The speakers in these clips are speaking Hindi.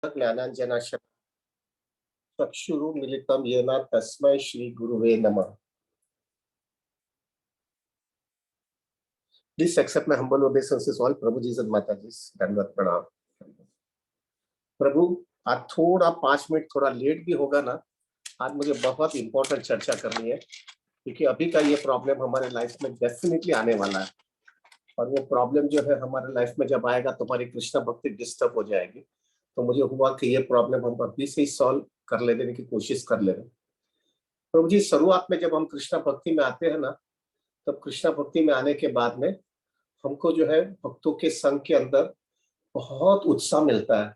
ज्ञानांजनाशलाकया चक्षुरुन्मीलितं येन तस्मै श्री गुरुवे नमः। Please accept my humble obeisances all. प्रभु जी सद माता जी दंडवत प्रणाम। प्रभु आज थोड़ा 5 मिनट थोड़ा लेट भी होगा ना, आज मुझे बहुत इंपॉर्टेंट चर्चा करनी है क्योंकि अभी का ये प्रॉब्लम हमारे लाइफ में डेफिनेटली आने वाला है और वो प्रॉब्लम जो है हमारे लाइफ में जब आएगा तो हमारी कृष्ण भक्ति डिस्टर्ब हो जाएगी। तो मुझे हुआ कि ये प्रॉब्लम हम अभी से ही सॉल्व कर लेने की कोशिश कर ले रहे हैं। प्रभु जी शुरुआत में जब हम कृष्ण भक्ति में आते हैं ना, तब कृष्ण भक्ति में आने के बाद में हमको जो है भक्तों के संघ के अंदर बहुत उत्साह मिलता है,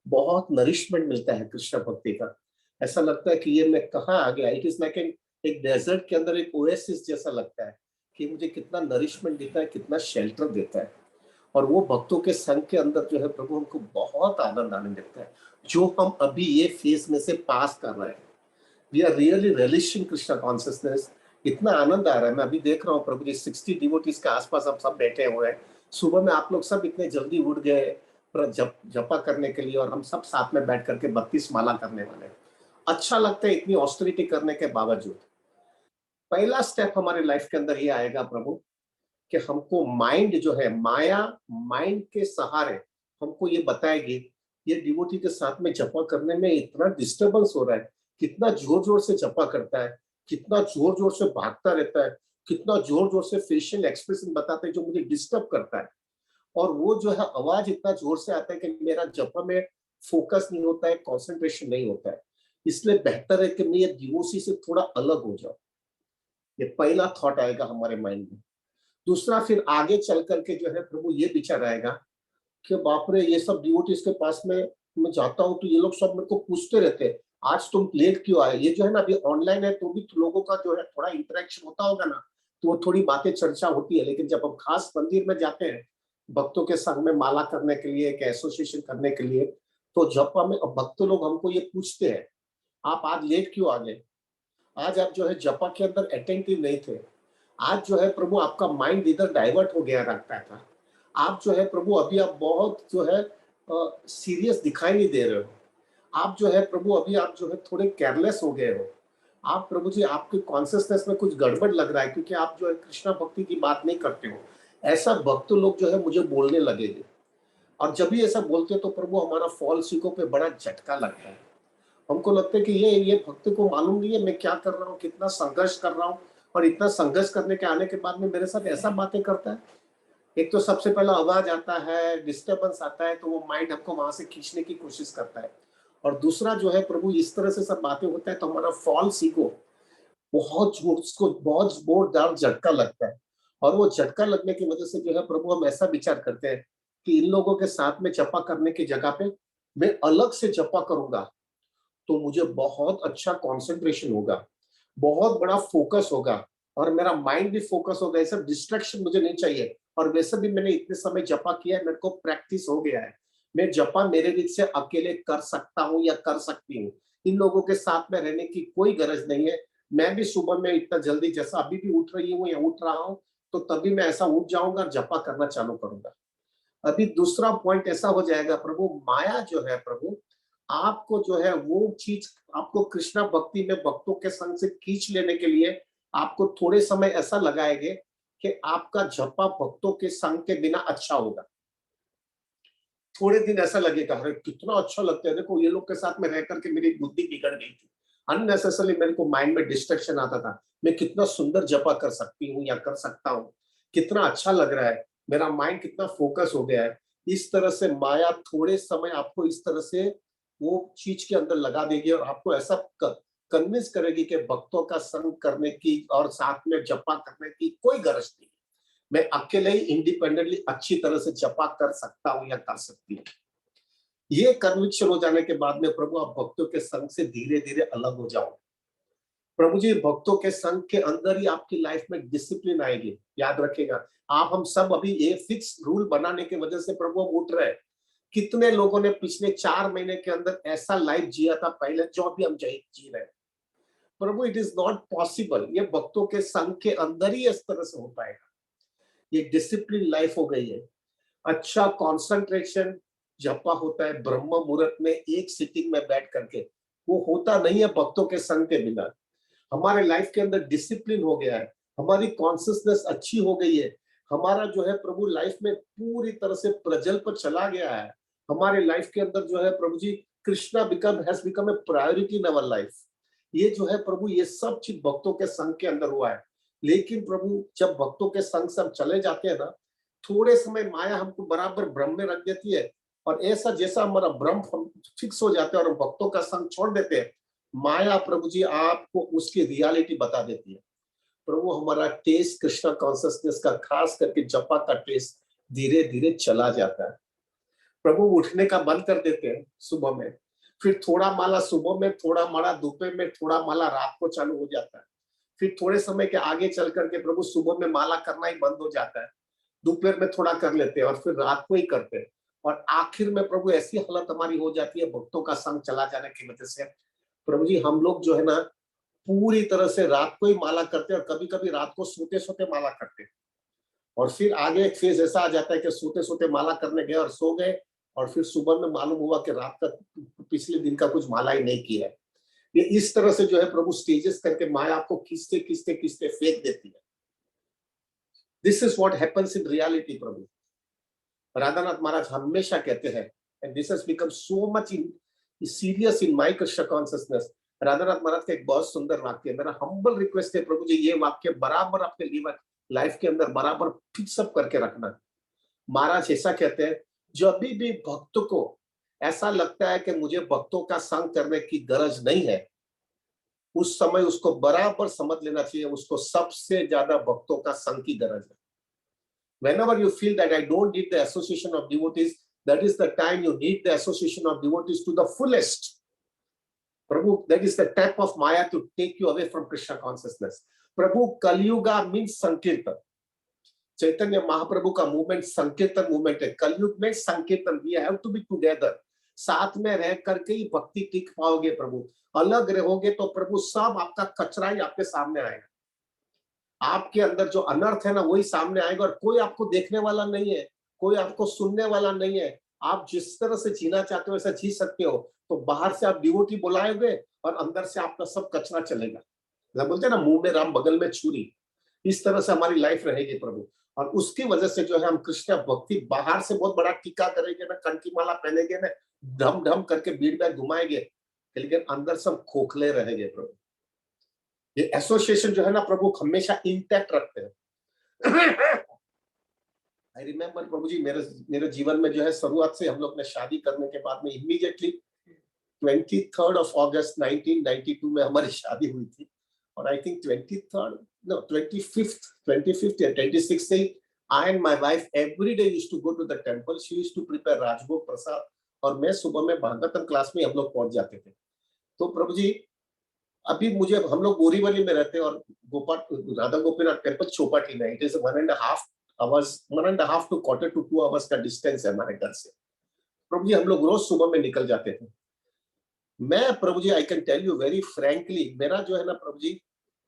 बहुत नरिशमेंट मिलता है कृष्ण भक्ति का। ऐसा लगता है कि ये मैं कहाँ आ गया, इट इज लाइक एक डेजर्ट के अंदर एक ओएसिस जैसा लगता है कि मुझे कितना नरिशमेंट देता है, कितना शेल्टर देता है। और वो भक्तों के संघ के अंदर जो है प्रभु हमको बहुत आनंद आने लगता है, जो हम अभी ये फेज में से पास कर रहे हैं। We are really relishing Krishna consciousness. इतना आनंद आ रहा है, मैं अभी देख रहा हूँ प्रभु जी 60 डिवोटीज के आसपास हम सब बैठे हुए हैं। सुबह में आप लोग सब इतने जल्दी उठ गए जपा करने के लिए और हम सब साथ में बैठ करके 32 माला करने वाले हैं। अच्छा लगता है इतनी ऑस्टेरिटी करने के बावजूद। पहला स्टेप हमारे लाइफ के अंदर ये आएगा प्रभु कि हमको माइंड जो है माया, माइंड के सहारे हमको ये बताएगी ये डिवोटी के साथ में जपा करने में इतना डिस्टरबेंस हो रहा है, कितना जोर जोर से जपा करता है, कितना जोर जोर से भागता रहता है, कितना जोर जोर से फेशियल एक्सप्रेशन बताता है जो मुझे डिस्टर्ब करता है। और वो जो है आवाज इतना जोर से आता है कि मेरा जपा में फोकस नहीं होता है, कॉन्सेंट्रेशन नहीं होता है। इसलिए बेहतर है कि मैं ये डिवोसी से थोड़ा अलग हो जाऊं। ये पहला थॉट आएगा हमारे माइंड में। दूसरा फिर आगे चल करके जो है प्रभु ये विचार आएगा कि बाप रे ये सब डिवोटीज के पास में मैं जाता हूँ तो ये लोग सब मेरे को पूछते रहते हैं आज तुम लेट क्यों आए। ये जो है ना अभी ऑनलाइन है तो भी लोगों का जो है थोड़ा इंटरेक्शन होता होगा ना, तो वो थोड़ी बातें चर्चा होती है। लेकिन जब हम खास मंदिर में जाते हैं भक्तों के संग में माला करने के लिए, एक एसोसिएशन करने के लिए, तो जब हमें भक्त लोग हमको ये पूछते हैं आप आज लेट क्यों आ गए, आज आप जो है जपा के अंदर अटेंटिव नहीं थे, आज जो है प्रभु आपका माइंड इधर डाइवर्ट हो गया रखता था, आप जो है प्रभु अभी आप बहुत जो है सीरियस दिखाई नहीं दे रहे हो, आप जो है प्रभु अभी आप जो है थोड़े केयरलेस हो गए हो, आप प्रभु जी आपके कॉन्शियसनेस में कुछ गड़बड़ लग रहा है क्योंकि आप जो है कृष्णा भक्ति की बात नहीं करते हो। ऐसा भक्त लोग जो है मुझे बोलने लगेंगे और जब भी ऐसा बोलते हैं तो प्रभु हमारा फॉल सीखों पे बड़ा झटका लगता है। हमको लगता है कि ये भक्त को मालूम नहीं है मैं क्या कर रहा हूँ, कितना संघर्ष कर रहा हूँ और इतना संघर्ष करने के आने के बाद में मेरे साथ ऐसा बातें करता है। एक तो सबसे पहला आवाज आता है, डिस्टर्बेंस आता है, तो वो माइंड हमको वहां से खींचने की कोशिश करता है। और दूसरा जो है प्रभु इस तरह से सब बातें होता है तो हमारा फॉल्स ईगो बहुत जोर, उसको बहुत जोरदार झटका लगता है। और वो झटका लगने की वजह से जो है प्रभु हम ऐसा विचार करते हैं कि इन लोगों के साथ में जपा करने की जगह पे मैं अलग से जपा करूंगा तो मुझे बहुत अच्छा कंसंट्रेशन होगा, बहुत बड़ा फोकस होगा और मेरा माइंड भी फोकस होगा। ऐसा डिस्ट्रैक्शन मुझे नहीं चाहिए। और वैसे भी मैंने इतने समय जपा किया है, मेरे को प्रैक्टिस हो गया है, मैं जपा मेरे रीत से अकेले कर सकता हूँ या कर सकती हूँ। इन लोगों के साथ में रहने की कोई गरज नहीं है। मैं भी सुबह में इतना जल्दी जैसा अभी भी उठ रही हूँ या उठ रहा हूँ तो तभी मैं ऐसा उठ जाऊंगा, जपा करना चालू करूंगा। अभी दूसरा पॉइंट ऐसा हो जाएगा प्रभु माया जो है प्रभु आपको जो है वो चीज आपको कृष्णा भक्ति में भक्तों के संग से खींच लेने के लिए आपको थोड़े समय ऐसा लगाएंगे कि आपका जपा भक्तों के संग के बिना अच्छा होगा। थोड़े दिन ऐसा लगेगा अरे कितना अच्छा लगता है, देखो ये लोग के साथ में रह करके मेरी बुद्धि बिगड़ गई थी, अननेसेसरली मेरे को माइंड में डिस्ट्रैक्शन आता था, मैं कितना सुंदर जपा कर सकती हूँ या कर सकता हूँ, कितना अच्छा लग रहा है, मेरा माइंड कितना फोकस हो गया है। इस तरह से माया थोड़े समय आपको इस तरह से वो चीज के अंदर लगा देगी और आपको ऐसा कन्विंस करेगी कि भक्तों का संग करने की और साथ में जपा करने की कोई गरज नहीं, मैं अकेले ही इंडिपेंडेंटली अच्छी तरह से जपा कर सकता हूँ या कर सकती हूँ। ये कन्विक्शन हो जाने के बाद में प्रभु आप भक्तों के संग से धीरे धीरे अलग हो जाओ। प्रभु जी भक्तों के संग के अंदर ही आपकी लाइफ में डिसिप्लिन आएगी। याद रखिएगा आप हम सब अभी ये फिक्स रूल बनाने की वजह से प्रभु हम उठ रहे हैं। कितने लोगों ने पिछले 4 महीने के अंदर ऐसा लाइफ जिया था पहले जो अभी हम जी रहे हैं। प्रभु इट इज नॉट पॉसिबल, ये भक्तों के संग के अंदर ही इस तरह से हो पाएगा। ये डिसिप्लिन लाइफ हो गई है। अच्छा कंसंट्रेशन, जपा होता है ब्रह्म मुहूर्त में एक सिटिंग में बैठ करके, वो होता नहीं है भक्तों के संग के बिना। हमारे लाइफ के अंदर डिसिप्लिन हो गया है, हमारी कॉन्सियसनेस अच्छी हो गई है, हमारा जो है प्रभु लाइफ में पूरी तरह से प्रजल पर चला गया है। हमारे लाइफ के अंदर जो है प्रभु जी Krishna has become a priority in our life. ये जो है प्रभु ये सब चीज भक्तों के संग के अंदर हुआ है। लेकिन प्रभु जब भक्तों के संग से हम चले जाते हैं ना, थोड़े समय माया हमको बराबर भ्रम में रख देती है, और ऐसा जैसा हमारा भ्रम फिक्स हो जाता है और हम भक्तों का संग छोड़ देते हैं, माया प्रभु जी आपको उसकी रियलिटी बता देती है। प्रभु हमारा टेस्ट कृष्णा कॉन्सियसनेस का, खास करके जपा का टेस्ट धीरे धीरे चला जाता है। प्रभु उठने का बंद कर देते हैं सुबह में, फिर थोड़ा माला सुबह में, थोड़ा माला दोपहर में, थोड़ा माला रात को चालू हो जाता है। फिर थोड़े समय के आगे चल करके प्रभु सुबह में माला करना ही बंद हो जाता है, दोपहर में थोड़ा कर लेते हैं और फिर रात को ही करते हैं। और आखिर में प्रभु ऐसी हालत हमारी हो जाती है भक्तों का संग चला जाने की वजह से, प्रभु जी हम लोग जो है ना पूरी तरह से रात को ही माला करते हैं, और कभी कभी रात को सोते सोते माला करते हैं। और फिर आगे एक फेज ऐसा आ जाता है कि सोते सोते माला करने गए और सो गए, और फिर सुबह में मालूम हुआ कि रात का पिछले दिन का कुछ माला ही नहीं किया है। ये इस तरह से जो है प्रभु स्टेजेस करके माया आपको खींचते खींचते खींचते फेंक देती है। This is what happens in reality प्रभु। राधानाथ महाराज हमेशा कहते हैं, and this has become so much in serious in my Krishna consciousness. Radhanath Maharaj का एक बहुत सुंदर वाक्य है, मेरा हम्बल रिक्वेस्ट है प्रभु जी ये वाक्य बराबर अपने जीवन लाइफ के अंदर बराबर फिक्स अप करके रखना। महाराज ऐसा कहते हैं, जब भी भक्त को ऐसा लगता है कि मुझे भक्तों का संग करने की गरज नहीं है, उस समय उसको बराबर समझ लेना चाहिए उसको सबसे ज्यादा भक्तों का संग की गरज है। Whenever you feel that I don't need the association of devotees, that is the time you need the association of devotees to the fullest. Prabhu, that is the tap of Maya to take you away from Krishna consciousness. Prabhu, Kalyuga means Sankirtan. Chaitanya Mahaprabhu का मूवमेंट संकीर्तन मूवमेंट है। कलयुग में संकीर्तन, we have to be together. साथ में रह करके ही भक्ति टिक पाओगे प्रभु। अलग रहोगे तो प्रभु सब आपका कचरा ही आपके सामने आएगा, आपके अंदर जो अनर्थ है ना वही सामने आएगा, और कोई आपको देखने वाला नहीं है, कोई आपको सुनने वाला नहीं है। आप जिस तरह से जीना चाहते हो वैसा जी सकते हो। तो बाहर से आप डिवोटी बुलाओगे और अंदर से आपका सब कचरा चलेगा। बोलते हैं ना मुंह में राम बगल में छुरी, इस तरह से हमारी लाइफ रहेगी प्रभु। और उसकी वजह से जो है हम कृष्ण भक्ति बाहर से बहुत बड़ा टीका करेंगे ना, कंठी माला पहनेंगे ना, ढम ढम करके बीट बैग घुमाएंगे, लेकिन अंदर से हम खोखले रहेंगे प्रभु। ये एसोसिएशन जो है ना प्रभु हमेशा इंटैक्ट रखते हैं। आई रिमेम्बर प्रभु जी मेरे जीवन में जो है शुरुआत से हम लोग ने शादी करने के बाद में इमीडिएटली 23rd of August 1992 में हमारी शादी हुई थी, और आई थिंक 25th या 26th से I and my wife every day used to go to the temple. She used to prepare rajbhog prasad, और मैं सुबह में भागवतम क्लास में हम लोग पहुंच जाते थे। तो प्रभु जी अभी मुझे, हम लोग बोरीवली में रहते हैं और गोपाल राधा गोपीनाथ टेम्पल चौपाटी में, it is 1.5 to quarter to 2 hours का डिस्टेंस है हमारे घर से। प्रभु जी हम लोग रोज सुबह में निकल जाते थे। मैं प्रभु जी I can tell you very frankly, मेरा जो है ना प्रभु जी,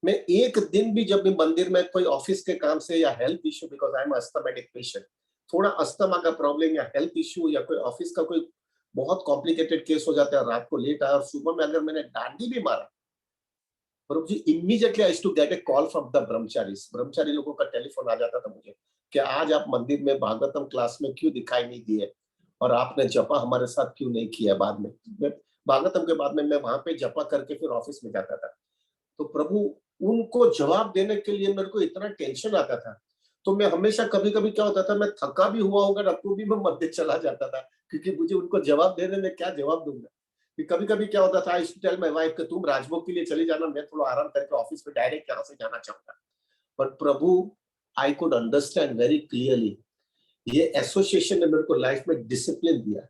मैं एक दिन भी जब भी मंदिर में कोई ऑफिस के काम से या health issue, because I am asthmatic patient, थोड़ा अस्थमा का प्रॉब्लम या हेल्थ इश्यू या कोई ऑफिस का कोई बहुत कॉम्प्लिकेटेड केस हो जाता है, रात को लेट आया और सुबह में अगर मैंने डांडी भी मारा प्रभु जी, immediately I to get a call from the brahmachari लोगों का टेलीफोन आ जाता था मुझे कि आज आप मंदिर में भागवतम क्लास में क्यों दिखाई नहीं दिए, और आपने जपा हमारे साथ क्यों नहीं किया। बाद में भागवतम के बाद में मैं वहां पे जपा करके फिर ऑफिस में जाता था। तो प्रभु उनको जवाब देने के लिए मेरे को इतना टेंशन आता था, तो मैं हमेशा कभी कभी क्या होता था, मैं थका भी हुआ होगा ना तो भी मैं मंदिर चला जाता था, क्योंकि मुझे उनको जवाब देने में क्या जवाब दूंगा। कभी कभी क्या होता था, I used to tell my wife कि तुम राजभोग के लिए चली जाना, मैं थोड़ा आराम करके ऑफिस में डायरेक्ट यहाँ से जाना चाहूंगा। पर प्रभु I could understand very clearly, ये एसोसिएशन ने मेरे को लाइफ में डिसिप्लिन दिया।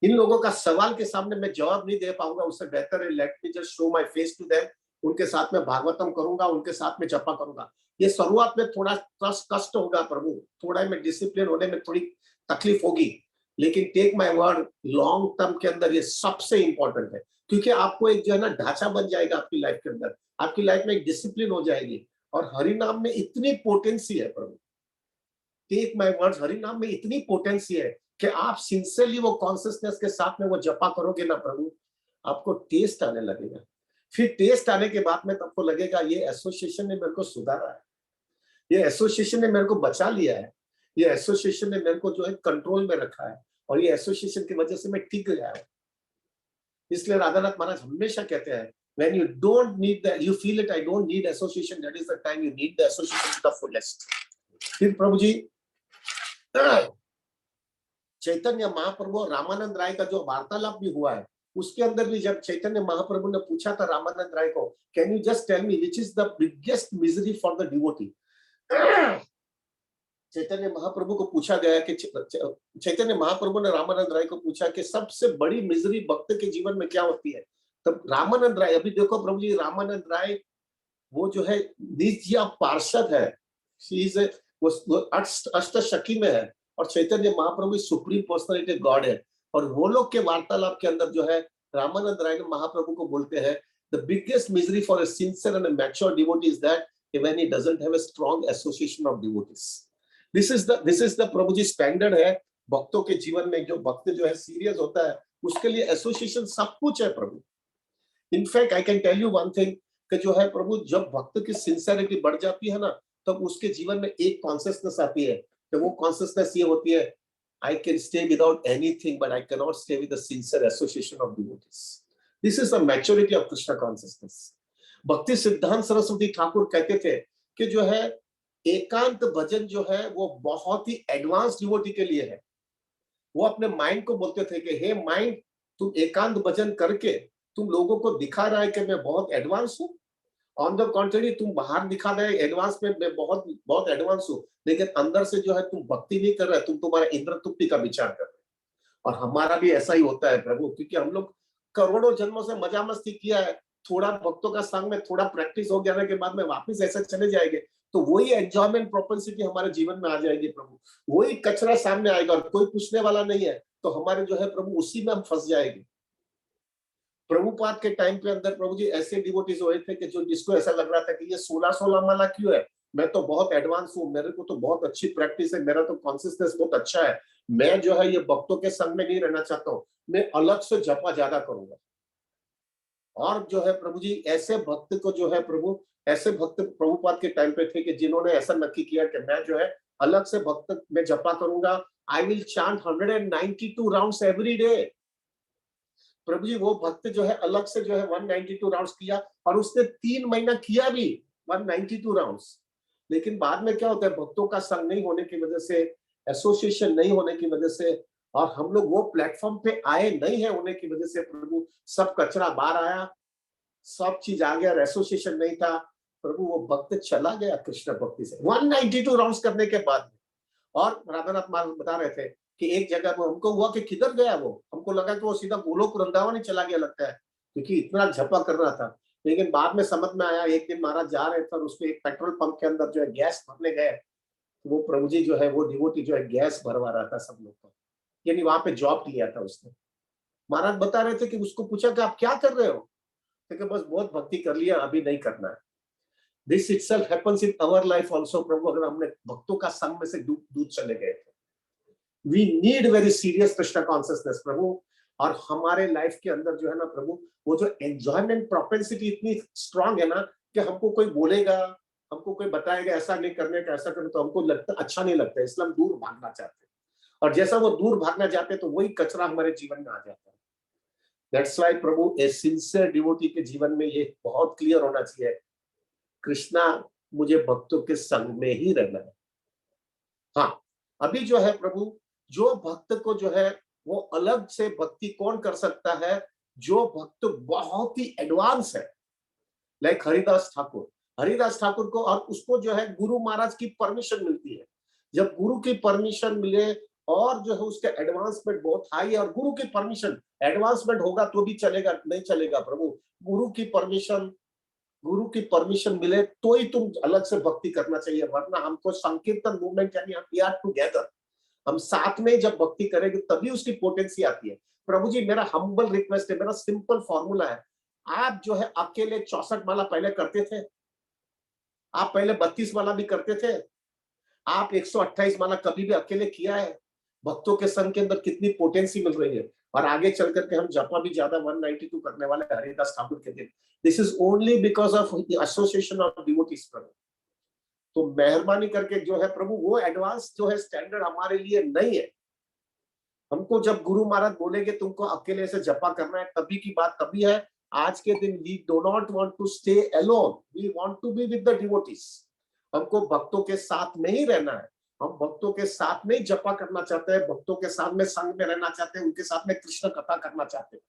इन लोगों का सवाल के सामने मैं जवाब नहीं दे पाऊंगा, उससे बेहतर है let me just show my face to them. उनके साथ में भागवतम करूंगा, उनके साथ में जपा करूंगा। ये शुरुआत में थोड़ा कष्ट होगा प्रभु, थोड़ा में डिसिप्लिन होने में थोड़ी तकलीफ होगी, लेकिन take my word long term के अंदर ये सबसे इंपॉर्टेंट है, क्योंकि आपको एक जो है ना ढांचा बन जाएगा आपकी लाइफ के अंदर, आपकी लाइफ में एक डिसिप्लिन हो जाएगी। और हरि नाम में इतनी पोटेंसी है प्रभु, टेक माय वर्ड्स, हरि नाम में इतनी पोटेंसी है कि आप सिंसियरली वो कॉन्सियसनेस के साथ में वो जपा करोगे ना प्रभु, आपको टेस्ट आने लगेगा। फिर टेस्ट आने के बाद में आपको लगेगा ये एसोसिएशन ने मेरे को सुधारा है, ये एसोसिएशन ने मेरे को बचा लिया है, ये एसोसिएशन ने मेरे को जो है कंट्रोल में रखा है, और ये एसोसिएशन की वजह से मैं टिक गया हूं। इसलिए राधानाथ महाराज हमेशा कहते हैं, when you don't need that, you feel it, I don't need association, that is the time you need the association to the fullest। फिर प्रभु जी चैतन्य महाप्रभु और रामानंद राय का जो वार्तालाप भी हुआ है, उसके अंदर भी जब चैतन्य महाप्रभु ने पूछा था रामानंद राय को, can you just tell me which is the biggest misery for the devotee. Chaitanya Mahaprabhu को पूछा गया कि चैतन्य महाप्रभु ने रामानंद राय को पूछा कि सबसे बड़ी मिजरी भक्त के जीवन में क्या होती है। तब रामानंद राय, अभी देखो प्रभु जी, रामानंद राय वो जो है निज पार्षद है, वो अष्टशकी में है, और Chaitanya Mahaprabhu supreme personality God है। और वो लोग के वार्तालाप के अंदर जो है रामानंद राय ने महाप्रभु को बोलते हैं, the biggest misery for a sincere and a mature devotee is that when he doesn't have a strong association of devotees. This is the prabhu ji standard है भक्तों के जीवन में। जो भक्त जो है सीरियस होता है, उसके लिए एसोसिएशन सब कुछ है प्रभु। In fact I can tell you one thing कि जो है प्रभु, जब भक्त की सिंसियरिटी बढ़ जाती है ना, तब उसके जीवन में एक कॉन्शियसनेस आती है, तो वो कॉन्शियसनेस ये होती है, I can stay without anything, but I cannot stay with the sincere association of devotees. This is the maturity of Krishna consciousness. भक्ति सिद्धांत सरस्वती ठाकुर कहते थे कि जो है एकांत भजन जो है वो बहुत ही एडवांस डिवोटी के लिए है। वो अपने माइंड को बोलते थे कि हे माइंड, तुम एकांत भजन करके तुम लोगों को दिखा रहा है कि मैं बहुत एडवांस हूँ। ऑन द कॉन्ट्रेरी, तुम बाहर दिखा रहे एडवांस में मैं बहुत बहुत एडवांस हूँ, लेकिन अंदर से जो है तुम भक्ति नहीं कर रहे, तुम तुम्हारा इंद्र तुप्ति का विचार कर रहे। और हमारा भी ऐसा ही होता है प्रभु, क्योंकि हम लोग करोड़ों जन्मों से मजा मस्ती किया है, थोड़ा भक्तों का संग में थोड़ा प्रैक्टिस हो गया के बाद में वापस ऐसा चले जाएंगे, तो वही एंजॉयमेंट प्रोपेंसिटी हमारे जीवन में आ जाएगी प्रभु, वही कचरा सामने आएगा और कोई पूछने वाला नहीं है, तो हमारे जो है प्रभु उसी में हम फंस जाएंगे। प्रभुपाद के टाइम पे अंदर प्रभु जी ऐसे डिवोटीज हुए थे कि जो जिसको ऐसा लग रहा था कि ये 16 माला क्यों है, मैं तो बहुत एडवांस हूँ, मेरे को तो बहुत अच्छी प्रैक्टिस है, मेरा तो कॉन्सियसनेस बहुत अच्छा है, मैं जो है ये भक्तों के संग में नहीं रहना चाहता हूँ, मैं अलग से जपा ज्यादा करूंगा। और जो है प्रभु जी ऐसे भक्त को जो है प्रभु, ऐसे भक्त प्रभुपाद के टाइम पे थे कि जिन्होंने ऐसा नक्की किया कि मैं जो है अलग से भक्त में जपा करूंगा, I will chant 192 rounds every day. प्रभु जी वो भक्त जो है अलग से जो है 192 राउंड्स किया, और उसने 3 महीना किया भी 192 राउंड्स। लेकिन बाद में क्या होता है, भक्तों का संग नहीं होने की वजह से, एसोसिएशन नहीं होने की वजह से, और हम लोग वो प्लेटफॉर्म पे आए नहीं है होने की वजह से प्रभु, सब कचरा बाहर आया, सब चीज आ गया, एसोसिएशन नहीं था प्रभु, वो भक्त चला गया कृष्ण भक्ति से 192 राउंड्स करने के बाद। और राधानाथ महाराज बता रहे थे कि एक जगह वो हमको हुआ कि किधर गया वो, हमको लगा कि वो सीधा गोलोक वृंदावन ही चला गया लगता है, क्योंकि इतना झपा कर रहा था। लेकिन बाद में समझ में आया, एक दिन महाराज जा रहे थे और उसको एक पेट्रोल पंप के अंदर जो है गैस भरने गए, वो प्रभु जी जो है वो डिवोटी जो है गैस भरवा रहा था सब लोग को, यानी वहां पे जॉब किया था उसने। महाराज बता रहे थे कि उसको पूछा कि आप क्या कर रहे हो, तो बस बहुत भक्ति कर लिया, अभी नहीं करना है। This itself happens in our life also प्रभु, अगर हमने भक्तों का संग में से दूर चले गए थे। We need very serious Krishna consciousness प्रभु, और हमारे लाइफ के अंदर जो है ना प्रभु, वो जो एंजॉयमेंट प्रोपेंसिटी इतनी स्ट्रांग है ना कि हमको कोई बोलेगा, हमको कोई बताएगा ऐसा नहीं करने का, ऐसा करने, तो हमको लगता अच्छा नहीं लगता है, इसलिए हम दूर भागना चाहते हैं। और जैसा वो दूर भागना चाहते हैं तो वही कचरा हमारे जीवन में आ जाता है। That's why Prabhu A sincere devotee के जीवन में ये बहुत क्लियर होना चाहिए, कृष्णा मुझे भक्तों के संग में ही रहना है। हाँ, अभी जो है प्रभु, जो भक्त को जो है वो अलग से भक्ति कौन कर सकता है, जो भक्त बहुत ही एडवांस है, लाइक हरिदास ठाकुर। हरिदास ठाकुर को, और उसको जो है गुरु महाराज की परमिशन मिलती है। जब गुरु की परमिशन मिले और जो है उसका एडवांसमेंट बहुत हाई है, और गुरु की परमिशन, एडवांसमेंट होगा तो भी चलेगा, नहीं चलेगा प्रभु, गुरु की परमिशन मिले तो ही तुम अलग से भक्ति करना चाहिए, वरना हमको संकीर्तन मूवमेंट यानी वी आर टुगेदर, हम साथ में जब भक्ति करेंगे तभी उसकी पोटेंसी आती है। प्रभु जी मेरा हम्बल रिक्वेस्ट है, मेरा सिंपल फॉर्मूला है, आप जो है अकेले 64 माला पहले करते थे, आप पहले 32 माला भी करते थे, आप 128 माला कभी भी अकेले किया है? भक्तों के संग के अंदर कितनी पोटेंसी मिल रही है। और आगे चल करके हम जपा भी ज्यादा 192 करने वाले हैं हरिदास ठाकुर के दिन। This is only because of association of devotees प्रभु। तो मेहरबानी करके जो है प्रभु वो एडवांस जो है स्टैंडर्ड हमारे लिए नहीं है। हमको जब गुरु महाराज बोलेंगे तुमको अकेले से जपा करना है, तभी की बात तभी है। आज के दिन we do not want to stay alone, we want to be with the devotees. हमको भक्तों के साथ में ही रहना है। हम भक्तों के साथ में ही जपा करना चाहते हैं, भक्तों के साथ में संग में रहना चाहते हैं, उनके साथ में कृष्ण कथा करना चाहते हैं।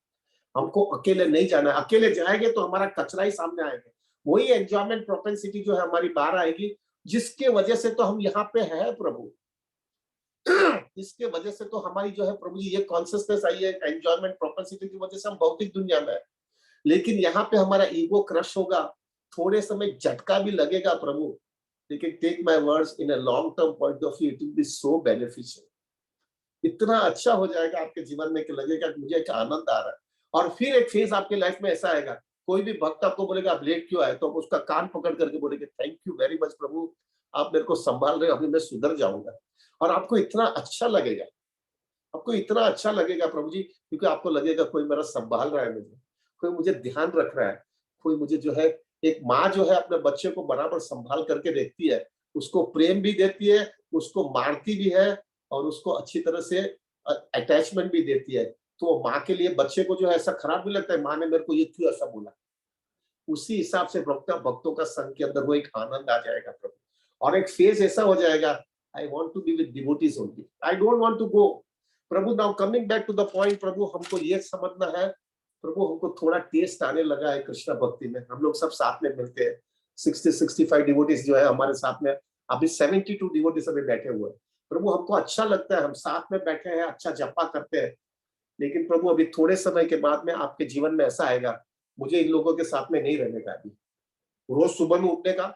हमको अकेले नहीं जाना है। अकेले जाएंगे तो हमारा कचरा ही सामने आएगा। वही एंजॉयमेंट प्रोपेंसिटी जो है हमारी बाहर आएगी, जिसके वजह से तो हम यहाँ पे है प्रभु। इसके वजह से तो हमारी जो है प्रभु जी ये कॉन्सियसनेस आई है एंजॉयमेंट प्रोपेंसिटी की वजह से हम भौतिक दुनिया में है। लेकिन यहाँ पे हमारा ईगो क्रश होगा, थोड़े समय झटका भी लगेगा प्रभु, लेकिन take my words in a long term point of view it will be so beneficial. इतना अच्छा हो जाएगा आपके जीवन में कि लगेगा कि मुझे एक आनंद आ रहा है। और फिर एक फेज आपके लाइफ में ऐसा आएगा, कोई भी भक्त आपको बोलेगा आप लेट क्यों आए, तो उसका कान पकड़ करके बोलेंगे थैंक यू वेरी मच प्रभु, आप मेरे को संभाल रहे हो, अभी मैं सुधर जाऊंगा। और आपको इतना अच्छा लगेगा, आपको इतना अच्छा लगेगा प्रभु जी, क्योंकि आपको लगेगा कोई मेरा संभाल रहा है, मुझे कोई मुझे ध्यान रख रहा है, कोई मुझे जो है, एक माँ जो है अपने बच्चे को बराबर संभाल करके देखती है, उसको प्रेम भी देती है, उसको मारती भी है और उसको अच्छी तरह से अटैचमेंट भी देती है। तो माँ के लिए बच्चे को जो है ऐसा खराब नहीं लगता है माँ ने मेरे को ये क्यों ऐसा बोला। उसी हिसाब से भक्तों का संघ के अंदर वो एक आनंद आ जाएगा प्रभु। और एक फेज ऐसा हो जाएगा, I want to be with devotees only, I don't want to go. प्रभु now coming back to the point, प्रभु हमको ये समझना है, प्रभु हमको थोड़ा टेस्ट आने लगा है कृष्ण भक्ति में। हम लोग सब साथ में मिलते हैं, 60-65 डिवोटीज जो है हमारे साथ में, अभी 72 डिवोटीज अभी बैठे हुए हैं। प्रभु हमको अच्छा लगता है, हम साथ में बैठे हैं, अच्छा जपा करते हैं। लेकिन प्रभु अभी थोड़े समय के बाद में आपके जीवन में ऐसा आएगा, मुझे इन लोगों के साथ में नहीं रहने का। अभी रोज सुबह में उठने का,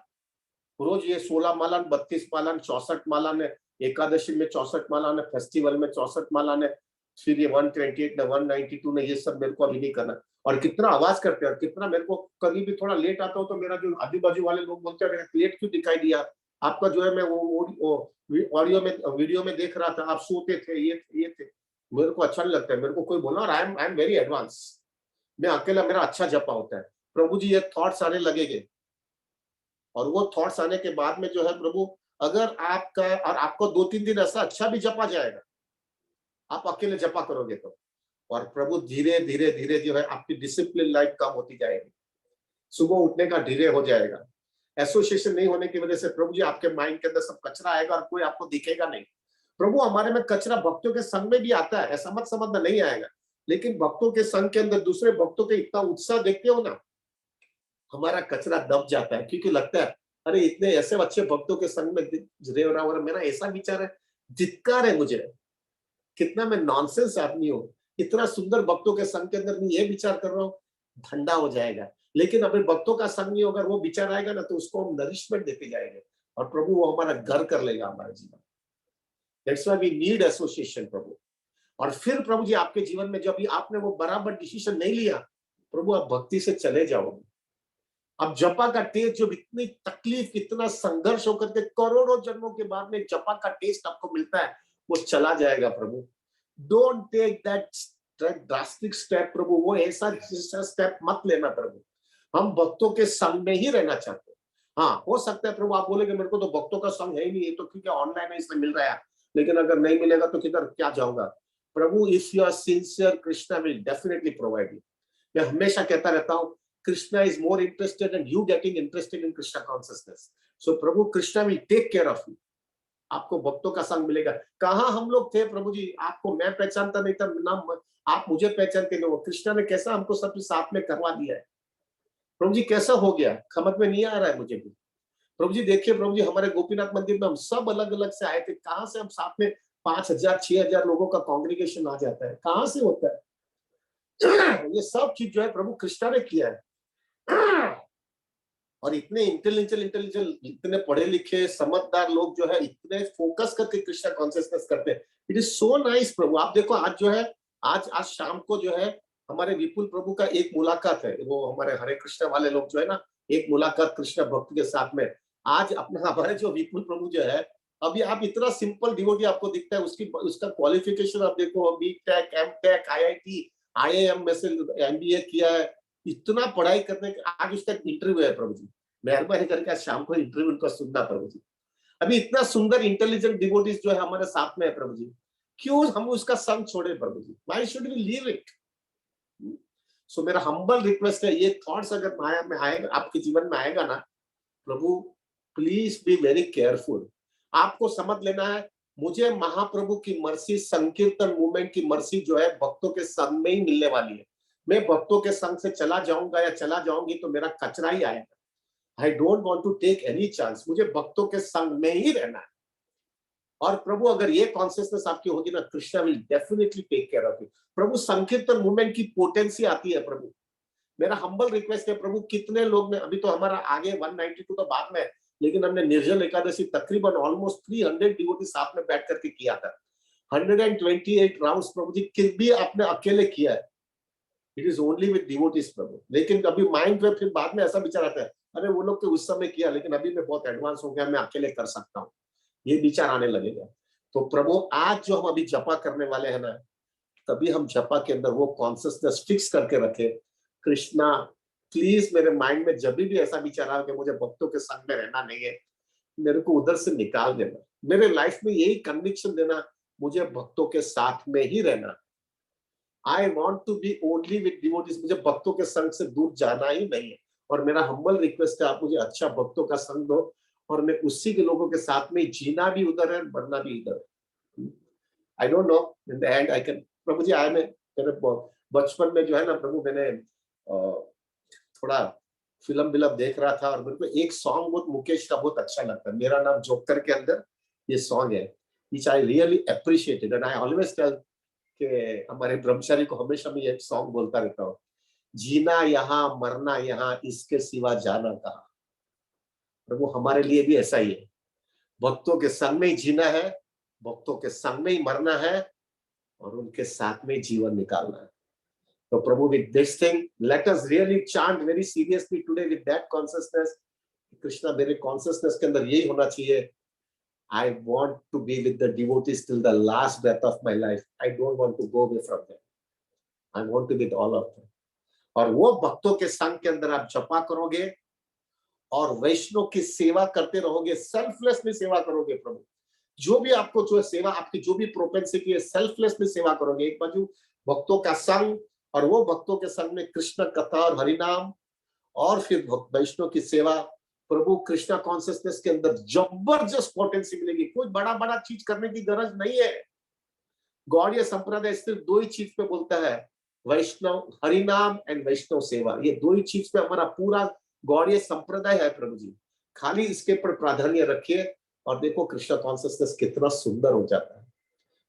रोज ये 16 माला, 32 माला, 64 माला ने, एकादशी में 64 माला ने, फेस्टिवल में 64 माला ने, फिर ये 128 ने, 192 ने, ये सब मेरे को अभी नहीं करना। और कितना आवाज करते हैं, कितना मेरे को कभी भी थोड़ा लेट आता हो तो मेरा जो आजू बाजू वाले लोग बोलते हैं लेट क्यों दिखाई दिया आपका, जो है मैं वो ऑडियो में वीडियो में देख रहा था, आप सोते थे, ये थे। मेरे को अच्छा नहीं लगता है, मेरे को कोई बोला, और आई एम वेरी एडवांस, मैं अकेला, मेरा अच्छा जपा होता है। प्रभु जी ये थॉट्स आने लगेंगे, और वो थॉट्स आने के बाद में जो है प्रभु, अगर आपका और आपको 2-3 दिन ऐसा अच्छा भी जपा जाएगा, आप अकेले जपा करोगे तो, और प्रभु धीरे धीरे धीरे जो है आपकी डिसिप्लिन लाइफ कम होती जाएगी, सुबह उठने का डिले हो जाएगा। एसोसिएशन नहीं होने की वजह से प्रभु जी आपके माइंड के अंदर सब कचरा आएगा और कोई आपको दिखेगा नहीं। प्रभु हमारे में कचरा भक्तों के संग में भी आता है, ऐसा मत समझना नहीं आएगा, लेकिन भक्तों के संग के अंदर दूसरे भक्तों के इतना उत्साह देखते हो ना, हमारा कचरा दब जाता है, क्योंकि लगता है अरे इतने ऐसे अच्छे भक्तों के संग में रह रहा हूं, मेरा ऐसा विचार है, धिक्कार है मुझे, कितना मैं नॉनसेंस आदमी हूँ, इतना सुंदर भक्तों के संग के अंदर मैं ये विचार कर रहा हूँ, ठंडा हो जाएगा। लेकिन अगर भक्तों का संग नहीं होगा, वो विचार आएगा ना, तो उसको हम नरिशमेंट देते जाएंगे और प्रभु वो हमारा घर कर लेगा हमारे जीवन। That's why we need association प्रभु। और फिर प्रभु जी आपके जीवन में जब आपने वो बराबर डिसीजन नहीं लिया, प्रभु आप भक्ति से चले जाओगे। अब जपा का टेस्ट, जो इतनी तकलीफ, इतना संघर्ष होकर के करोड़ों जन्मों के बाद में जपा का टेस्ट आपको मिलता है, वो चला जाएगा प्रभु। Don't take that drastic step प्रभु, वो ऐसा स्टेप मत लेना प्रभु। हम भक्तों के संग में ही रहना चाहते हैं। हाँ, हो सकता है प्रभु आप बोलेंगे मेरे को तो भक्तों का संग है ही नहीं, ये तो क्योंकि ऑनलाइन है इसलिए मिल रहा है, लेकिन अगर नहीं मिलेगा तो किधर क्या जाऊंगा। प्रभु if you are sincere, Krishna will definitely provide you. मैं हमेशा कहता रहता हूँ, Krishna is more interested in you getting interested in Krishna consciousness. So Prabhu Krishna will take care of you. आपको भक्तों का संग मिलेगा। कहाँ हम लोग थे प्रभु जी, आपको मैं पहचानता नहीं था ना, आप मुझे पहचानते नहीं हो। कृष्णा ने कैसा हमको सब साथ में करवा दिया है प्रभु जी, कैसा हो गया, समझ में नहीं आ रहा है मुझे भी। प्रभु जी देखिए प्रभु जी, हमारे गोपीनाथ मंदिर में हम सब अलग अलग से आए थे, कहाँ से हम साथ में 5,000-6,000 लोगों का कांग्रीगेशन आ जाता है, कहाँ से होता है। ये सब चीज जो है प्रभु कृष्णा ने किया है। और इतने इंटेलिजेंट, इतने पढ़े लिखे समझदार लोग जो है इतने फोकस करके कृष्णा कॉन्शियसनेस करते हैं। इट इज सो नाइस प्रभु। आप देखो आज जो है, आज शाम को जो है हमारे विपुल प्रभु का एक मुलाकात है, वो हमारे हरे कृष्णा वाले लोग जो है ना, एक मुलाकात कृष्णा भक्त के साथ में। आज अपना हमारे जो विपुल प्रभु जो है, अभी आप इतना सिंपल डिवोटी आपको दिखता है, उसका क्वालिफिकेशन आप देखो, B tech, M tech, IIT, IIM में से MBA किया है, इतना पढ़ाई करने के आज उसका इंटरव्यू है प्रभु जी। मेहरबानी करके आज शाम को इंटरव्यू उनका सुनना प्रभु जी। अभी इतना सुंदर इंटेलिजेंट डिवोटीज जो है हमारे साथ में है प्रभु जी, क्यों हम उसका संग छोड़े प्रभु जी? Why should we leave it? So मेरा हम्बल रिक्वेस्ट है, ये थॉट्स अगर माया में आएगा, आपके जीवन में आएगा ना प्रभु, प्लीज बी वेरी केयरफुल। आपको समझ लेना है, मुझे महाप्रभु की मर्सी, संकीर्तन मूवमेंट की मर्सी जो है भक्तों के संग में ही मिलने वाली है। मैं भक्तों के संग से चला जाऊंगा या चला जाऊंगी तो मेरा कचरा ही आएगा। I don't want to take any chance, मुझे भक्तों के संग में ही रहना है। और प्रभु अगर ये कॉन्शियसनेस आपकी होगी ना, Krishna will definitely take care of you. प्रभु संकीर्तन मूवमेंट की पोटेंसी आती है प्रभु। मेरा हम्बल रिक्वेस्ट है प्रभु, कितने लोग ने, अभी तो हमारा आगे 192 तो बाद में, लेकिन हमने निर्जल एकादशी तकरीबन ऑलमोस्ट 300 डिवोटी साथ में बैठ करके किया था। 128 राउंड्स प्रभु जी किस भी आपने अकेले किया है। It is only with devotees प्रभु। लेकिन अभी माइंड में फिर बाद में ऐसा विचार आता है, अरे वो लोग तो उस समय किया, लेकिन अभी मैं बहुत एडवांस हो गया, मैं अकेले कर सकता हूँ, ये विचार आने लगेगा। तो प्रभु आज जो हम अभी जपा करने वाले हैं ना, तभी हम जपा के अंदर वो कॉन्शियसनेस फिक्स करके रखे, कृष्णा प्लीज मेरे माइंड में जब भी ऐसा विचार आ कि मुझे भक्तों के संग में रहना नहीं है, मेरे को उधर से निकाल देना। मेरे लाइफ में यही कन्विक्शन देना, मुझे भक्तों के साथ में ही रहना। I want to be only with devotees, मुझे भक्तों के संग से दूर जाना ही नहीं है। और मेरा हम्बल रिक्वेस्ट है, आप मुझे अच्छा भक्तों का संग दो और मैं उसी के लोगों के साथ में जीना भी उधर है, मरना भी इधर है। I don't know in the end I can. प्रभु जी आए, मेरे बचपन में जो है ना प्रभु, मैंने थोड़ा फिल्म देख रहा था और मेरे को एक सॉन्ग बहुत मुकेश का बहुत अच्छा लगता है, मेरा नाम जोकर के अंदर ये सॉन्ग है, which I really appreciated and I always tell कि हमारे ब्रह्मचारी को हमेशा मैं ये सॉन्ग बोलता रहता हूँ, जीना यहाँ मरना यहाँ, इसके सिवा जाना कहाँ। प्रभु हमारे लिए भी ऐसा ही है, भक्तों के संग में ही जीना है, भक्तों के संग में ही मरना है और उनके साथ में जीवन निकालना है। तो प्रभु with this thing let us really chant very seriously today with that consciousness. Krishna मेरे कॉन्शियसनेस के अंदर यही होना चाहिए, I want to be with the devotees till the last breath of my life. I don't want to go away from them. I want to be with all of them. और वो भक्तों के संग के अंदर आप जपा करोगे और वैष्णव की सेवा करते रहोगे, सेल्फलेसली सेवा करोगे प्रभु। जो भी आपको जो सेवा, आपकी जो भी प्रोपेंसिटी है, सेल्फलेसली सेवा करोगे। एक बाजू भक्तों का संग और वो भक्तों के संग में कृष्ण कथा और हरिनाम और फिर वैष्णव की सेवा। प्रभु कृष्णा कॉन्शियसनेस के अंदर जबरदस्त पोटेंसी मिलेगी। कोई बड़ा बड़ा चीज करने की गरज नहीं है। गौड़ीय संप्रदाय सिर्फ दो ही चीज पे बोलता है, वैष्णव हरिनाम एंड वैष्णव सेवा। ये दो ही चीज पे हमारा पूरा गौड़ीय संप्रदाय है प्रभु जी। खाली इसके पर प्राधान्य रखिए और देखो कृष्णा कॉन्शियसनेस कितना सुंदर हो जाता है।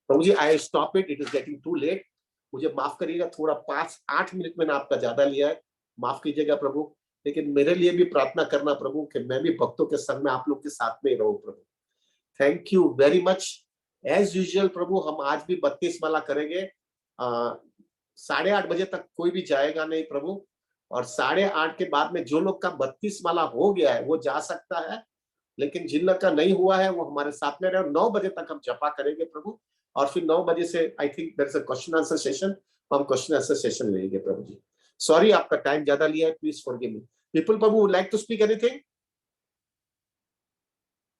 प्रभु जी I stop it, it is getting too late. मुझे माफ करिएगा, थोड़ा 5-8 मिनट मैंने आपका ज्यादा लिया है, माफ कीजिएगा प्रभु। लेकिन मेरे लिए भी प्रार्थना करना प्रभु कि मैं भी भक्तों के संग में आप लोग के साथ में ही रहूं प्रभु। Thank you very much. As usual प्रभु हम आज भी 32 माला करेंगे। 8:30 बजे तक कोई भी जाएगा नहीं प्रभु, और 8:30 के बाद में जो लोग का 32 माला हो गया है वो जा सकता है, लेकिन जिन लोग का नहीं हुआ है वो हमारे साथ में रहे। 9 बजे तक हम जपा करेंगे प्रभु, और फिर 9 बजे से I think there is a question answer session, हम क्वेश्चन आंसर सेशन लेंगे प्रभु जी। सॉरी आपका टाइम ज्यादा लिया है, please forgive me. People, Prabhu, would like to speak anything?